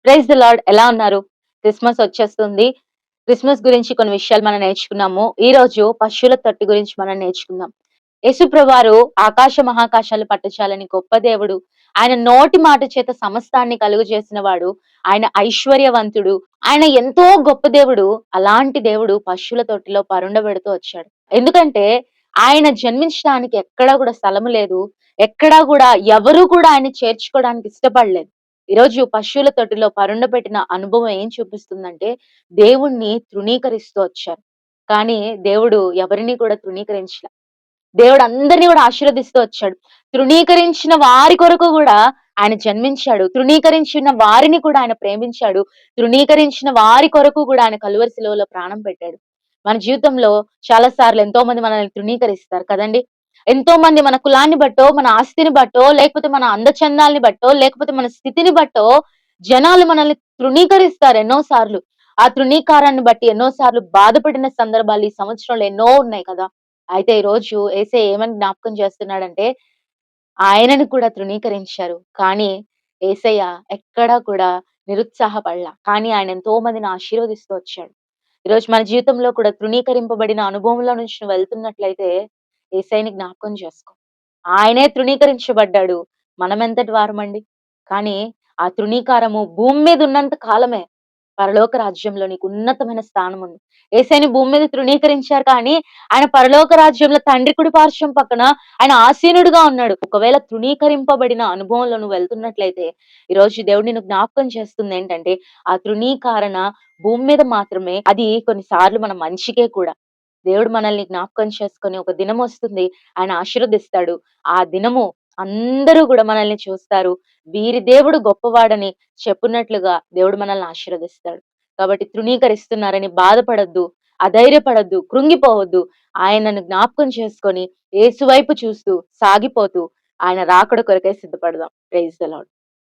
Praise the lord. ఎలా ఉన్నారు? Christmas వచ్చేస్తుంది. క్రిస్మస్ గురించి కొన్ని విషయాలు మనం నేర్చుకున్నాము. ఈరోజు పశువుల తొట్టి గురించి మనం నేర్చుకుందాం. యేసుప్రభువారు ఆకాశ మహాకాశాలు పట్టుచాలని గొప్ప దేవుడు. ఆయన నోటి మాట చేత సమస్తాన్ని కలుగజేసిన వాడు. ఆయన ఐశ్వర్యవంతుడు. ఆయన ఎంతో గొప్ప దేవుడు. అలాంటి దేవుడు పశువుల తొట్టిలో పరుండబెడుతూ వచ్చాడు. ఎందుకంటే ఆయన జన్మించడానికి ఎక్కడా కూడా స్థలము లేదు. ఎక్కడా కూడా ఎవరు కూడా ఆయన్ని చేర్చుకోవడానికి ఇష్టపడలేదు. ఈరోజు పశువుల తొట్టిలో పరుండబెట్టిన అనుభవం ఏం చూపిస్తుందంటే, దేవుణ్ణి తృణీకరిస్తూ వచ్చారు. కానీ దేవుడు ఎవరిని కూడా తృణీకరించల. దేవుడు అందరిని కూడా ఆశీర్వదిస్తూ వచ్చాడు. తృణీకరించిన వారి కొరకు గూడా ఆయన జన్మించాడు. తృణీకరించిన వారిని కూడా ఆయన ప్రేమించాడు. తృణీకరించిన వారి కొరకు గూడా ఆయన కలువరి శిలువలో ప్రాణం పెట్టాడు. మన జీవితంలో చాలా సార్లు ఎంతో మంది మనల్ని తృణీకరిస్తారు కదండీ! ఎంతో మంది మన కులాన్ని బట్టో, మన ఆస్తిని బట్టో, లేకపోతే మన అందచందాల్ని బట్టో, లేకపోతే మన స్థితిని బట్టో జనాలు మనల్ని తృణీకరిస్తారు ఎన్నో సార్లు. ఆ తృణీకారాన్ని బట్టి ఎన్నో సార్లు బాధపడిన సందర్భాలు ఈ సంవత్సరంలో ఎన్నో ఉన్నాయి కదా! అయితే ఈరోజు యేసయ్య ఏమని జ్ఞాపకం చేస్తున్నాడంటే, ఆయనను కూడా తృణీకరించారు. కానీ యేసయ్య ఎక్కడా కూడా నిరుత్సాహపడల. కానీ ఆయన ఎంతో మందిని ఆశీర్వదిస్తూ వచ్చాడు. ఈరోజు మన జీవితంలో కూడా తృణీకరింపబడిన అనుభవంలో నుంచి నువ్వు వెళ్తున్నట్లయితే యేసయ్యని జ్ఞాపకం చేసుకో. ఆయనే తృణీకరించబడ్డాడు. మనమెంతటి వారమండి? కానీ ఆ తృణీకారము భూమి మీద ఉన్నంత కాలమే పరలోక రాజ్యంలో నీకు ఉన్నతమైన స్థానం ఉంది. యేసయ్యని భూమి మీద తృణీకరించారు కానీ ఆయన పరలోక రాజ్యంలో తండ్రి కుడి పార్శ్వం పక్కన ఆయన ఆసీనుడుగా ఉన్నాడు. ఒకవేళ తృణీకరింపబడిన అనుభవంలో నువ్వు వెళ్తున్నట్లయితే ఈరోజు దేవుడు నిన్ను జ్ఞాపకం చేస్తుంది ఏంటంటే, ఆ తృణీకారణ భూమి మీద మాత్రమే. అది కొన్నిసార్లు మన మంచికే కూడా. దేవుడు మనల్ని జ్ఞాపకం చేసుకొని ఒక దినం వస్తుంది. ఆయన ఆశీర్వదిస్తాడు. ఆ దినము అందరూ గూడా మనల్ని చూస్తారు. వీరి దేవుడు గొప్పవాడని చెప్పునట్లుగా దేవుడు మనల్ని ఆశీర్వదిస్తాడు. కాబట్టి తృణీకరిస్తున్నారని బాధపడొద్దు, అధైర్యపడొద్దు, కృంగిపోవద్దు. ఆయనను జ్ఞాపకం చేసుకొని యేసు వైపు చూస్తూ సాగిపోతూ ఆయన రాకడ కొరకై సిద్ధపడదాం. Praise the lord.